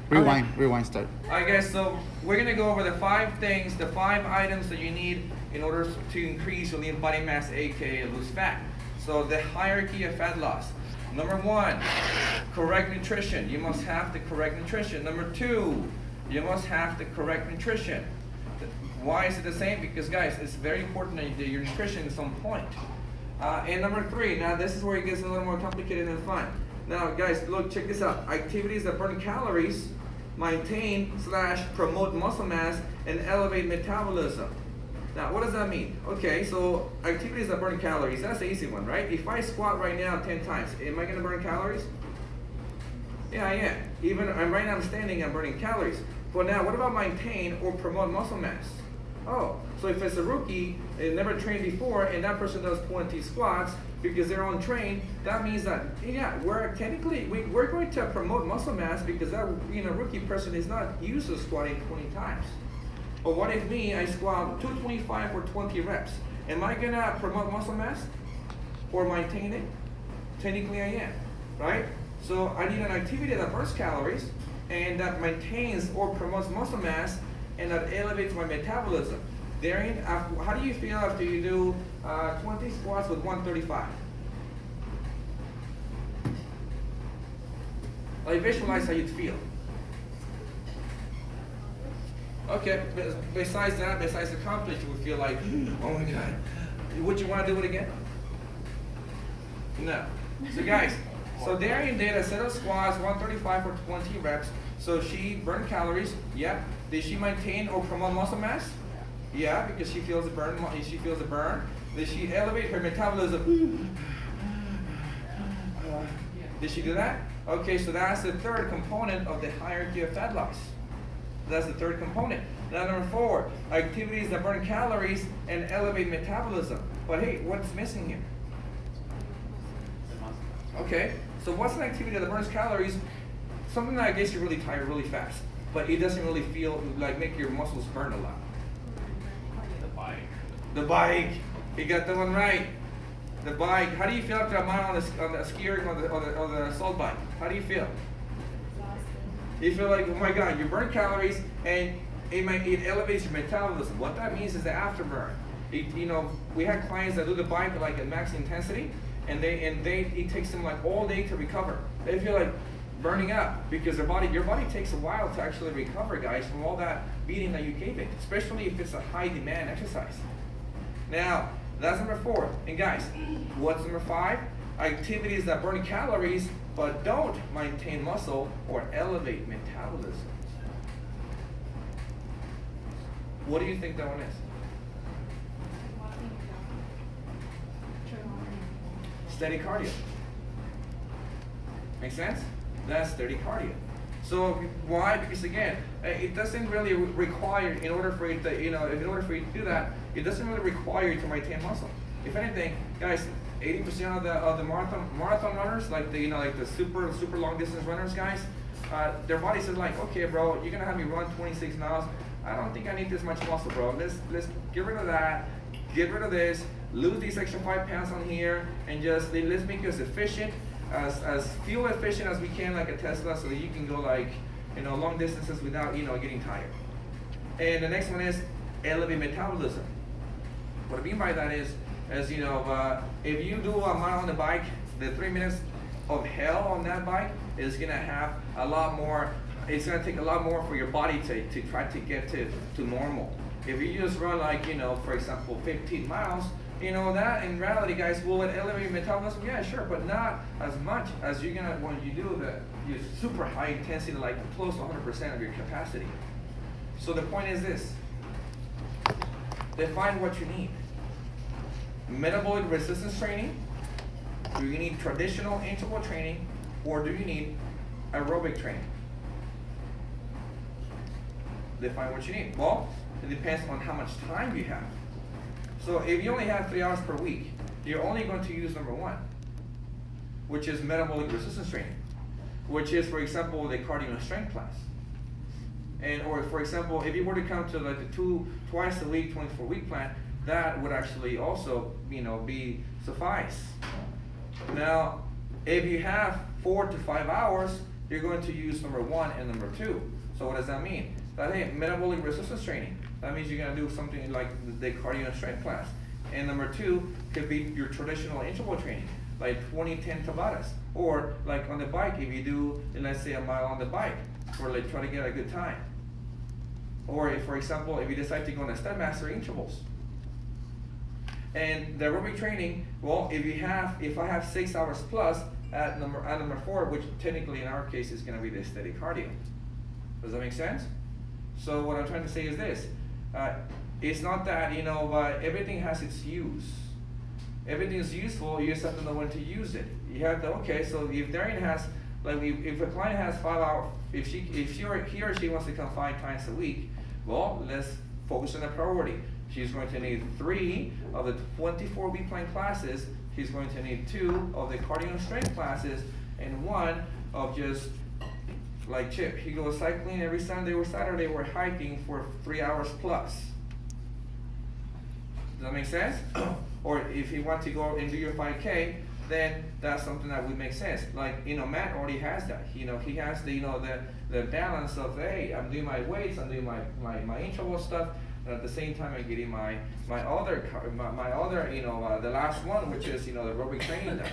Rewind, start. Alright guys, so we're gonna go over the 5 things, the 5 items that you need in order to increase your lean body mass, aka lose fat. So the hierarchy of fat loss. Number 1, correct nutrition. You must have the correct nutrition. Number 2, you must have the correct nutrition. Why is it the same? Because guys, it's very important that your nutrition is on point. And number 3, now this is where it gets a little more complicated and fun. Now guys, look, check this out. Activities that burn calories, maintain/promote muscle mass, and elevate metabolism. Now what does that mean? Okay, so activities that burn calories, that's the easy one, right? If I squat right now 10 times, am I gonna burn calories? Yeah, I am. Even right now I'm standing, I'm burning calories. But now what about maintain or promote muscle mass? Oh, so if it's a rookie and never trained before and that person does 20 squats because they're untrained, that means that, yeah, we're going to promote muscle mass because that rookie person is not used to squatting 20 times. But what if me, I squat 225 for 20 reps? Am I gonna promote muscle mass or maintain it? Technically I am, right? So I need an activity that burns calories and that maintains or promotes muscle mass and that elevates my metabolism. Darian, how do you feel after you do 20 squats with 135? Like visualize how you'd feel. Okay, besides that, besides accomplished, you would feel like, oh my God. Would you want to do it again? No. So guys, so Darian did a set of squats, 135 for 20 reps. So she burned calories, yeah. Did she maintain or promote muscle mass? Yeah, because she feels the burn. Did she elevate her metabolism? Did she do that? Okay, so that's the third component of the hierarchy of fat loss. That's the third component. Now number 4, activities that burn calories and elevate metabolism. But hey, what's missing here? Okay, so what's an activity that burns calories? Something that gets you really tired really fast, but it doesn't really feel like make your muscles burn a lot. The bike. You got that one right. The bike. How do you feel after a mile on the skier on the assault bike? How do you feel? You feel like, oh my God, you burn calories and it elevates your metabolism. What that means is the afterburn. We had clients that do the bike like at max intensity, and it takes them like all day to recover. They feel like burning up because your body takes a while to actually recover, guys, from all that beating that you gave it, especially if it's a high demand exercise. Now, that's number 4. And guys, what's number 5? Activities that burn calories but don't maintain muscle or elevate metabolism. What do you think that one is? Steady cardio. Make sense? That's steady cardio. So why? Because again, it doesn't really require, in order for you to do that, it doesn't really require you to maintain muscle. If anything, guys, 80% of the marathon runners, like the super long distance runners, guys, their body says like, okay, bro, you're gonna have me run 26 miles. I don't think I need this much muscle, bro. Let's get rid of that, get rid of this, lose these extra 5 pounds on here, and just let's make us efficient. As fuel efficient as we can, like a Tesla, so that you can go like long distances without getting tired. And the next one is elevate metabolism. What I mean by that is, if you do a mile on the bike, the 3 minutes of hell on that bike is gonna have a lot more. It's gonna take a lot more for your body to try to get to normal. If you just run like for example 15 miles. That in reality, guys, will it elevate your metabolism? Yeah, sure, but not as much as you're gonna when you do your super high intensity, like close to 100% of your capacity. So the point is this: define what you need. Metabolic resistance training? Do you need traditional interval training, or do you need aerobic training? Define what you need. Well, it depends on how much time you have. So if you only have 3 hours per week, you're only going to use number 1, which is metabolic resistance training, which is, for example, the cardio and strength class. Or for example, if you were to come to like the twice a week, 24-week plan, that would actually also, suffice. Now, if you have 4 to 5 hours, you're going to use number 1 and number 2. So what does that mean? That, hey, metabolic resistance training. That means you're going to do something like the cardio and strength class. And number 2 could be your traditional interval training, like 20-10 Tabatas. Or like on the bike, if you do, let's say, a mile on the bike, or like try to get a good time. Or if, for example, if you decide to go on a step master intervals. And the aerobic training, well, if I have 6 hours plus at number 4, which technically in our case is going to be the steady cardio. Does that make sense? So what I'm trying to say is this: it's not that everything has its use. Everything is useful. You just have to know when to use it. You have to So if Darian has, like, if a client has 5 hours, if he or she wants to come 5 times a week, well, let's focus on the priority. She's going to need 3 of the 24-week plan classes. She's going to need 2 of the cardio and strength classes, and 1 of just like Chip. He goes cycling every Sunday or Saturday. We're hiking for 3 hours plus. Does that make sense? Or if you want to go and do your 5K, then that's something that would make sense. Like, Matt already has that. He has the balance of, hey, I'm doing my weights, I'm doing my interval stuff, and at the same time I'm getting my other the last one, which is the aerobic training there.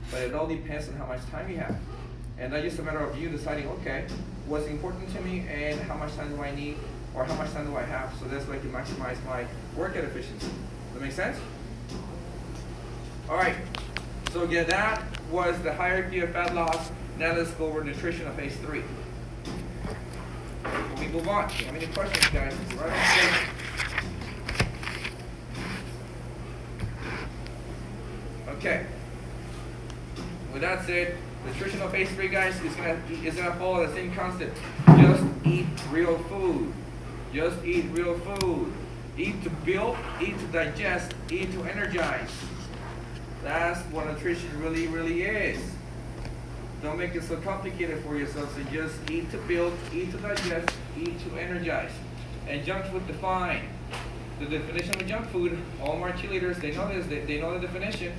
But it all depends on how much time you have. And that's just a matter of you deciding, okay, what's important to me and how much time do I need or how much time do I have, so that's like to maximize my workout efficiency. Does that make sense? All right, so yeah, that was the hierarchy of fat loss. Now let's go over nutrition of phase 3. When we move on, do you have any questions, guys? Right on stage. Okay. With that said, nutrition of phase 3, guys, is gonna follow the same concept. Just eat real food. Just eat real food. Eat to build, eat to digest, eat to energize. That's what nutrition really, really is. Don't make it so complicated for yourself. So just eat to build, eat to digest, eat to energize. And junk food defined. The definition of junk food, all my cheerleaders, they know this, they know the definition.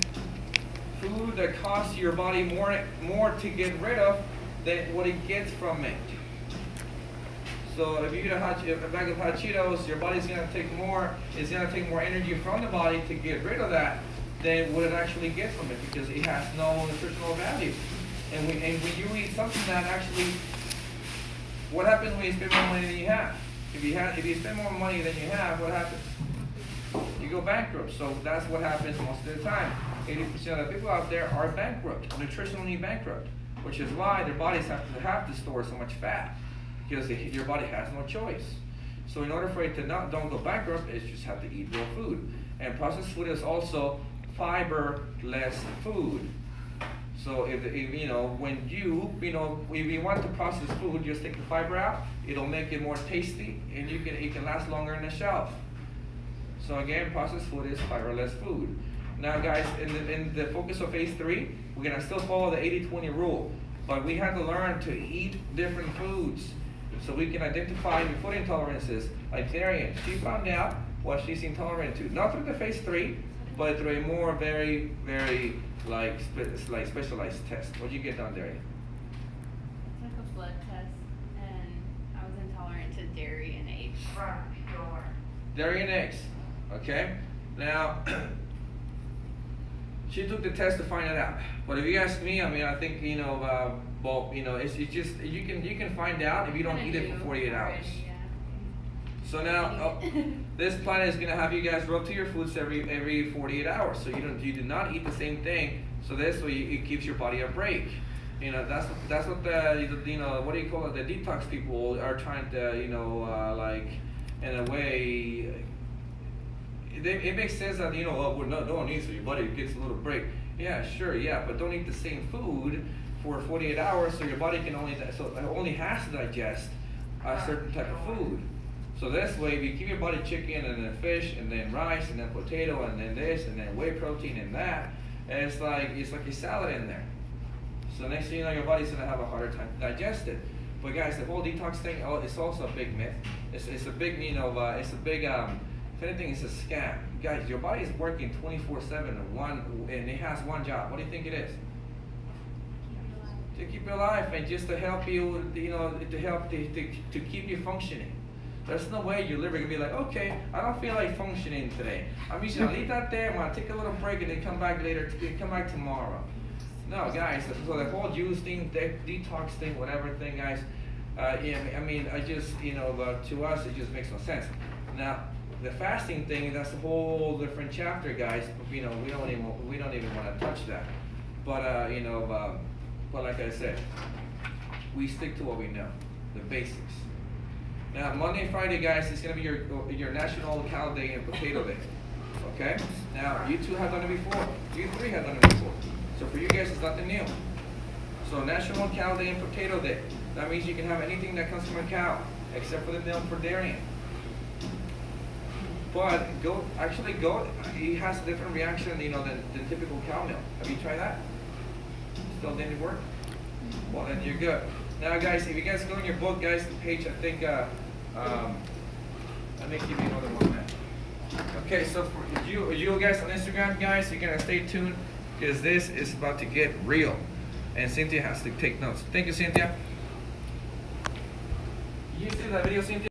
Food that costs your body more to get rid of than what it gets from it. So if you eat a bag of hot Cheetos, your body's gonna take more. It's gonna take more energy from the body to get rid of that than what it actually gets from it, because it has no nutritional value. And when you eat something that actually, what happens when you spend more money than you have? If you spend more money than you have, what happens? You go bankrupt. So that's what happens most of the time. 80% of the people out there are bankrupt, nutritionally bankrupt, which is why their bodies have to store so much fat, because your body has no choice. So in order for it to don't go bankrupt, it just have to eat real food. And processed food is also fiber-less food. So if when if you want to process food, just take the fiber out. It'll make it more tasty, and it can last longer on the shelf. So again, processed food is fiber-less food. Now, guys, in the focus of phase 3, we're gonna still follow the 80-20 rule, but we have to learn to eat different foods so we can identify your food intolerances. Like Darian, she found out what she's intolerant to, not through the phase 3, but through a more very, very like specialized test. What did you get done, Darian? I took a blood test, and I was intolerant to dairy and eggs. Dairy and eggs. Okay. Now, she took the test to find it out. But if you ask me, I think it's just you can find out if you don't eat it for 48 hours. Yeah. So now, this plan is gonna have you guys rotate your foods every 48 hours. So you do not eat the same thing. So this way it keeps your body a break. That's what the what do you call it? The detox people are trying to like in a way. It makes sense that don't eat so your body gets a little break. Yeah, sure, yeah, but don't eat the same food for 48 hours so your body it only has to digest a certain type of food. So this way, if you give your body chicken and then fish and then rice and then potato and then this and then whey protein and that, and it's like a salad in there. So next thing you know, your body's gonna have a harder time to digest it. But guys, the whole detox thing, it's also a big myth. It's a big, if anything, it's a scam. Guys, your body is working 24/7 and it has one job. What do you think it is? to keep you alive and just to help you, to help to keep you functioning. There's no way your liver can be like, okay, I don't feel like functioning today. I'm just gonna leave that there. I'm gonna take a little break and then come back later. Come back tomorrow. No, guys. So the whole juice thing, detox thing, whatever thing, guys. Yeah, I mean, I just, to us, it just makes no sense. Now, the fasting thing, that's a whole different chapter, guys. We don't even want to touch that. But but like I said, we stick to what we know, the basics. Now, Monday and Friday, guys, is going to be your National Cow Day and Potato Day. Okay? Now, you two have done it before. You three have done it before. So for you guys, it's nothing new. So National Cow Day and Potato Day. That means you can have anything that comes from a cow, except for the milk for dairying. But it has a different reaction, than typical cow milk. Have you tried that? Still didn't work? Well, then you're good. Now, guys, if you guys go in your book, guys, the page, I think, let me give you another one, man. Okay, so for you guys on Instagram, guys, you're gonna stay tuned because this is about to get real, and Cynthia has to take notes. Thank you, Cynthia. You see that video, Cynthia?